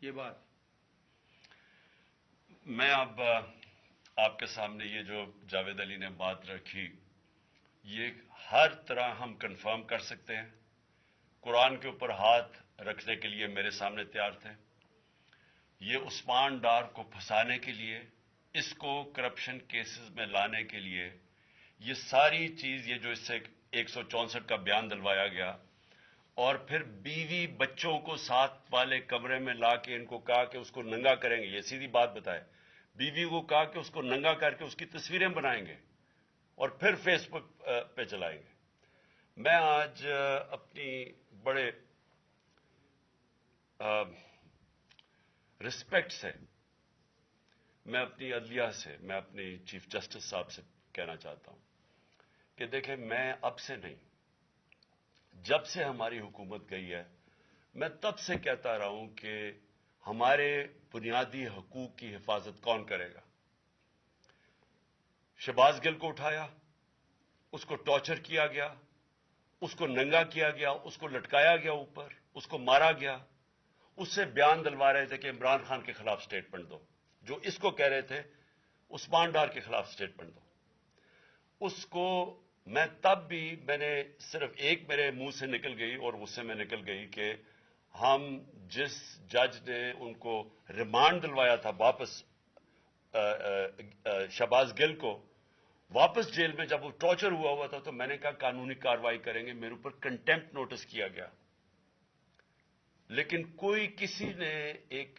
یہ بات؟ میں اب آپ کے سامنے یہ جو جاوید علی نے بات رکھی، یہ ہر طرح ہم کنفرم کر سکتے ہیں. قرآن کے اوپر ہاتھ رکھنے کے لیے میرے سامنے تیار تھے. یہ عثمان ڈار کو پھنسانے کے لیے، اس کو کرپشن کیسز میں لانے کے لیے، یہ ساری چیز، یہ جو اس سے 164 کا بیان دلوایا گیا، اور پھر بیوی بچوں کو ساتھ والے کمرے میں لا کے ان کو کہا کہ اس کو ننگا کریں گے. یہ سیدھی بات بتائے، بیوی کو کہا کہ اس کو ننگا کر کے اس کی تصویریں بنائیں گے اور پھر فیس بک پہ چلائیں گے. میں آج اپنی بڑے رسپیکٹ سے، میں اپنی عدلیہ سے، میں اپنی چیف جسٹس صاحب سے کہنا چاہتا ہوں کہ دیکھیں، میں اب سے نہیں، جب سے ہماری حکومت گئی ہے، میں تب سے کہتا رہا ہوں کہ ہمارے بنیادی حقوق کی حفاظت کون کرے گا. شہباز گل کو اٹھایا، اس کو ٹارچر کیا گیا، اس کو ننگا کیا گیا، اس کو لٹکایا گیا اوپر، اس کو مارا گیا. اس سے بیان دلوا رہے تھے کہ عمران خان کے خلاف سٹیٹمنٹ دو، جو اس کو کہہ رہے تھے عثمان ڈار کے خلاف سٹیٹمنٹ دو. اس کو میں تب بھی، میں نے صرف ایک میرے منہ سے نکل گئی اور غصے میں نکل گئی کہ ہم جس جج نے ان کو ریمانڈ دلوایا تھا واپس، شہباز گل کو واپس جیل میں، جب وہ ٹارچر ہوا تھا، تو میں نے کہا قانونی کارروائی کریں گے. میرے اوپر کنٹیمپٹ نوٹس کیا گیا، لیکن کوئی کسی نے ایک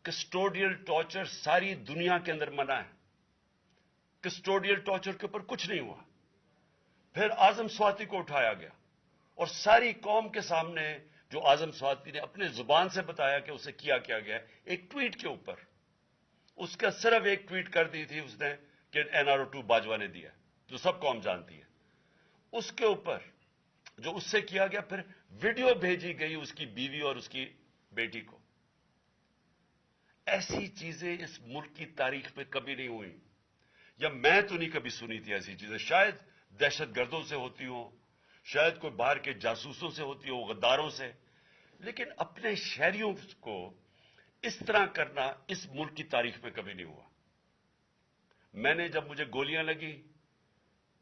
کسٹوڈیل ٹارچر ساری دنیا کے اندر منع ہے. کسٹوڈیل ٹارچر کے اوپر کچھ نہیں ہوا. پھر اعظم سواتی کو اٹھایا گیا اور ساری قوم کے سامنے جو اعظم سواتی نے اپنے زبان سے بتایا کہ اسے کیا گیا، ایک ٹویٹ کے اوپر، اس کا صرف ایک ٹویٹ کر دی تھی اس نے کہ NRO2 باجوہ نے دیا، جو سب قوم جانتی ہے. اس کے اوپر جو اس سے کیا گیا، پھر ویڈیو بھیجی گئی اس کی بیوی اور اس کی بیٹی کو. ایسی چیزیں اس ملک کی تاریخ میں کبھی نہیں ہوئی، یا میں تو نہیں کبھی سنی تھی ایسی چیزیں. شاید دہشت گردوں سے ہوتی ہوں، شاید کوئی باہر کے جاسوسوں سے ہوتی ہو، غداروں سے، لیکن اپنے شہریوں کو اس طرح کرنا اس ملک کی تاریخ میں کبھی نہیں ہوا. میں نے جب مجھے گولیاں لگی،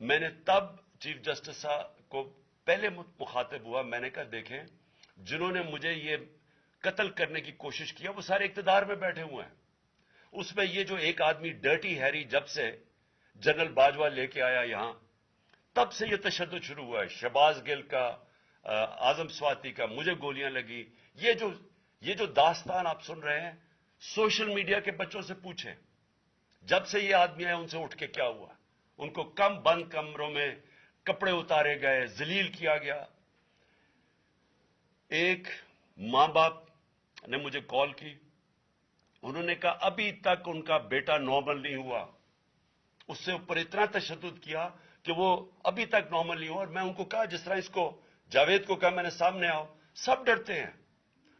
میں نے تب چیف جسٹس صاحب کو پہلے مخاطب ہوا. میں نے کہا دیکھیں، جنہوں نے مجھے یہ قتل کرنے کی کوشش کیا وہ سارے اقتدار میں بیٹھے ہوئے ہیں. اس میں یہ جو ایک آدمی ڈرٹی ہیری جب سے جنرل باجوہ لے کے آیا یہاں، تب سے یہ تشدد شروع ہوا ہے. شہباز گل کا، اعظم سواتی کا، مجھے گولیاں لگی. یہ جو داستان آپ سن رہے ہیں، سوشل میڈیا کے بچوں سے پوچھیں، جب سے یہ آدمی آئے ان سے اٹھ کے کیا ہوا. ان کو بند کمروں میں کپڑے اتارے گئے، ذلیل کیا گیا. ایک ماں باپ نے مجھے کال کی، انہوں نے کہا ابھی تک ان کا بیٹا نارمل نہیں ہوا. اس سے اوپر اتنا تشدد کیا کہ وہ ابھی تک نارمل نہیں ہوا. اور میں ان کو کہا، جس طرح اس کو جاوید کو کہا میں نے سامنے آؤ، سب ڈرتے ہیں،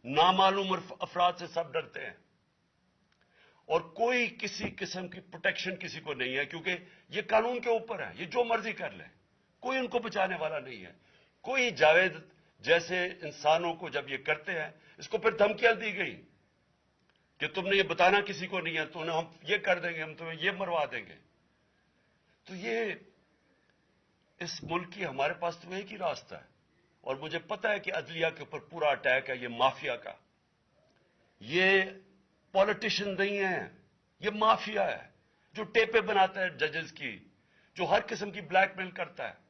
نامعلوم افراد سے سب ڈرتے ہیں، اور کوئی کسی قسم کی پروٹیکشن کسی کو نہیں ہے، کیونکہ یہ قانون کے اوپر ہے، یہ جو مرضی کر لیں، کوئی ان کو بچانے والا نہیں ہے. کوئی جاوید جیسے انسانوں کو جب یہ کرتے ہیں، اس کو پھر دھمکیاں دی گئی کہ تم نے یہ بتانا کسی کو نہیں ہے، تو ہم یہ کر دیں گے، ہم تمہیں یہ مروا دیں گے. تو یہ اس ملک کی، ہمارے پاس تو ایک ہی راستہ ہے، اور مجھے پتا ہے کہ عدلیہ کے اوپر پورا اٹیک ہے، یہ مافیا کا. یہ پولیٹیشین نہیں ہے، یہ مافیا ہے جو ٹیپیں بناتا ہے ججز کی، جو ہر قسم کی بلیک میل کرتا ہے.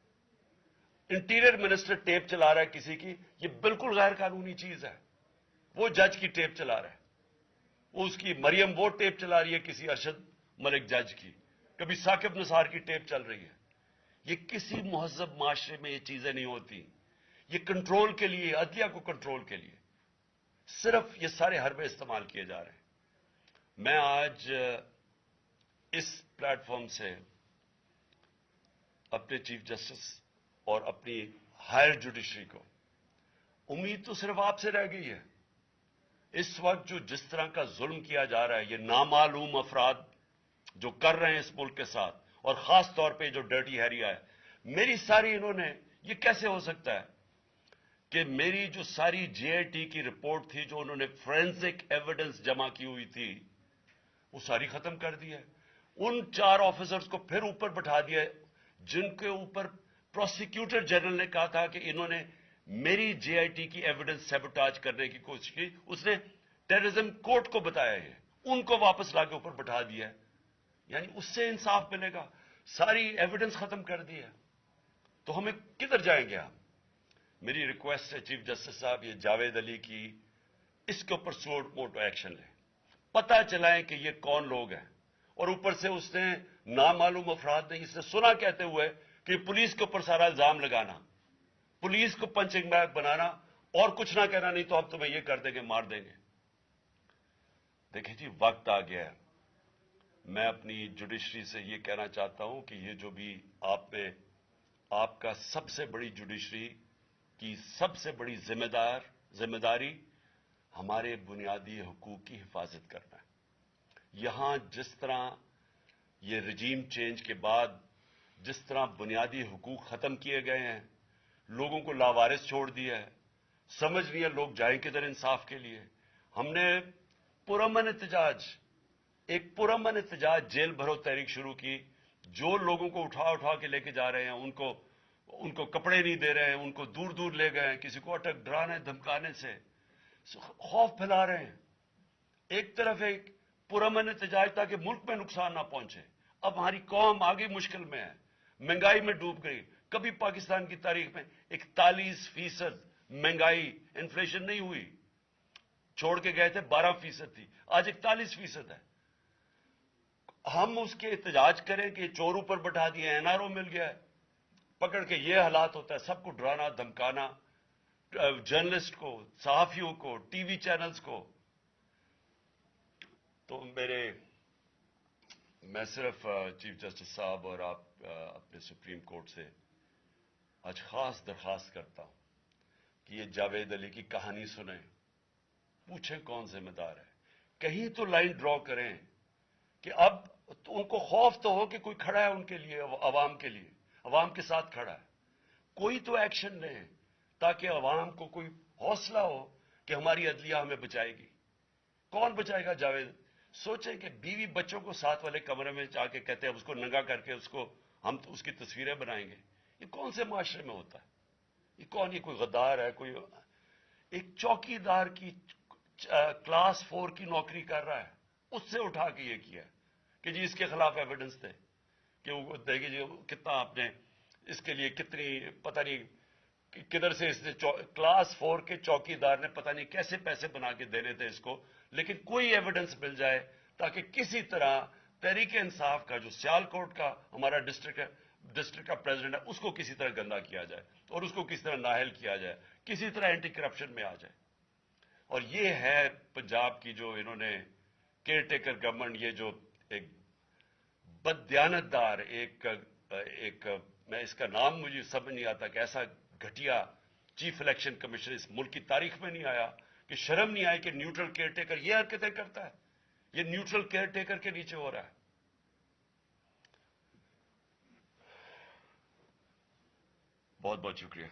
انٹیریئر منسٹر ٹیپ چلا رہا ہے کسی کی، یہ بالکل غیر قانونی چیز ہے. وہ جج کی ٹیپ چلا رہا ہے، وہ اس کی مریم وہ ٹیپ چلا رہی ہے کسی ارشد ملک جج کی، کبھی ثاقب نثار کی ٹیپ چل رہی ہے. یہ کسی مہذب معاشرے میں یہ چیزیں نہیں ہوتی. یہ کنٹرول کے لیے، عدلیہ کو کنٹرول کے لیے صرف یہ سارے حربے استعمال کیے جا رہے ہیں. میں آج اس پلیٹ فارم سے اپنے چیف جسٹس اور اپنی ہائر جوڈیشری کو، امید تو صرف آپ سے رہ گئی ہے. اس وقت جو جس طرح کا ظلم کیا جا رہا ہے، یہ نامعلوم افراد جو کر رہے ہیں اس ملک کے ساتھ، اور خاص طور پہ جو ڈرٹی ہیری ہے، میری ساری انہوں نے، یہ کیسے ہو سکتا ہے کہ میری جو ساری جے آئی ٹی کی رپورٹ تھی جو انہوں نے فورینسک ایویڈنس جمع کی ہوئی تھی وہ ساری ختم کر دی ہے. ان 4 آفیسرز کو پھر اوپر بٹھا دیا ہے جن کے اوپر پروسیکیوٹر جنرل نے کہا تھا کہ انہوں نے میری جے آئی ٹی کی ایویڈنس سیبوٹاج کرنے کی کوشش کی. اس نے ٹیررزم کورٹ کو بتایا ہے, ان کو واپس لا کے اوپر بٹھا دیا ہے. یعنی اس سے انصاف ملے گا. ساری ایویڈنس ختم کر دی ہے تو ہمیں کدھر جائیں گے ہم؟ میری ریکویسٹ ہے چیف جسٹس صاحب, یہ جاوید علی کی اس کے اوپر موٹو ایکشن لیں, پتہ چلائیں کہ یہ کون لوگ ہیں. اور اوپر سے اس نے نامعلوم افراد نے اس نے سنا کہتے ہوئے کہ پولیس کے اوپر سارا الزام لگانا, پولیس کو پنچنگ بیگ بنانا اور کچھ نہ کہنا, نہیں تو ہم تمہیں یہ کر دیں گے, مار دیں گے. دیکھیں جی, وقت آ گیا ہے. میں اپنی جوڈیشری سے یہ کہنا چاہتا ہوں کہ یہ جو بھی آپ کا سب سے بڑی جوڈیشری کی سب سے بڑی ذمہ داری ہمارے بنیادی حقوق کی حفاظت کرنا ہے. یہاں جس طرح یہ رجیم چینج کے بعد جس طرح بنیادی حقوق ختم کیے گئے ہیں, لوگوں کو لاوارث چھوڑ دیا ہے, سمجھ نہیں ہے لوگ جائیں کدھر انصاف کے لیے. ہم نے ایک پرامن احتجاج جیل بھرو تحریک شروع کی. جو لوگوں کو اٹھا کے لے کے جا رہے ہیں ان کو کپڑے نہیں دے رہے ہیں, ان کو دور دور لے گئے ہیں, کسی کو اٹک ڈرانے دھمکانے سے خوف پھیلا رہے ہیں. ایک طرف ایک پرامن احتجاج تاکہ ملک میں نقصان نہ پہنچے. اب ہماری قوم آگے مشکل میں ہے, مہنگائی میں ڈوب گئی. کبھی پاکستان کی تاریخ میں 41% مہنگائی انفلیشن نہیں ہوئی. چھوڑ کے گئے تھے 12% تھی, آج 41% ہے. ہم اس کے احتجاج کریں کہ چور اوپر بٹھا دیے, این آر او مل گیا ہے, پکڑ کے یہ حالات ہوتا ہے, سب کو ڈرانا دھمکانا, جرنلسٹ کو, صحافیوں کو, ٹی وی چینلز کو. تو میں صرف چیف جسٹس صاحب اور آپ اپنے سپریم کورٹ سے آج خاص درخواست کرتا ہوں کہ یہ جاوید علی کی کہانی سنیں, پوچھیں کون ذمہ دار ہے, کہیں تو لائن ڈرا کریں کہ اب ان کو خوف تو ہو کہ کوئی کھڑا ہے ان کے لیے, عوام کے لیے, عوام کے ساتھ کھڑا ہے. کوئی تو ایکشن لیں تاکہ عوام کو کوئی حوصلہ ہو کہ ہماری عدلیہ ہمیں بچائے گی. کون بچائے گا جاوید؟ سوچیں کہ بیوی بچوں کو ساتھ والے کمرے میں جا کے کہتے ہیں اس کو ننگا کر کے ہم اس کی تصویریں بنائیں گے. یہ کون سے معاشرے میں ہوتا ہے؟ یہ کوئی غدار ہے, کوئی ایک چوکی دار کی کلاس 4 کی نوکری کر رہا ہے, اس سے اٹھا کے یہ کیا کہ جی اس کے خلاف ایویڈنس تھے کہ وہ دیکھیں جی کتنا آپ نے اس کے لیے کتنی پتہ نہیں کدھر سے اس نے کلاس 4 کے چوکی دار نے پتہ نہیں کیسے پیسے بنا کے دینے تھے اس کو, لیکن کوئی ایویڈنس مل جائے تاکہ کسی طرح تحریک انصاف کا جو سیال کوٹ کا ہمارا ڈسٹرکٹ کا پریزیڈنٹ ہے اس کو کسی طرح گندا کیا جائے اور اس کو کسی طرح نااہل کیا جائے, کسی طرح اینٹی کرپشن میں آ جائے. اور یہ ہے پنجاب کی جو انہوں نے کیئر ٹیکر گورنمنٹ, یہ جو ایک بددیانت دار ایک میں اس کا نام مجھے سمجھ نہیں آتا کہ ایسا گھٹیا چیف الیکشن کمیشن اس ملک کی تاریخ میں نہیں آیا کہ شرم نہیں آئی کہ نیوٹرل کیئر ٹیکر یہ حرکتیں کرتا ہے. یہ نیوٹرل کیئر ٹیکر کے نیچے ہو رہا ہے. بہت بہت شکریہ.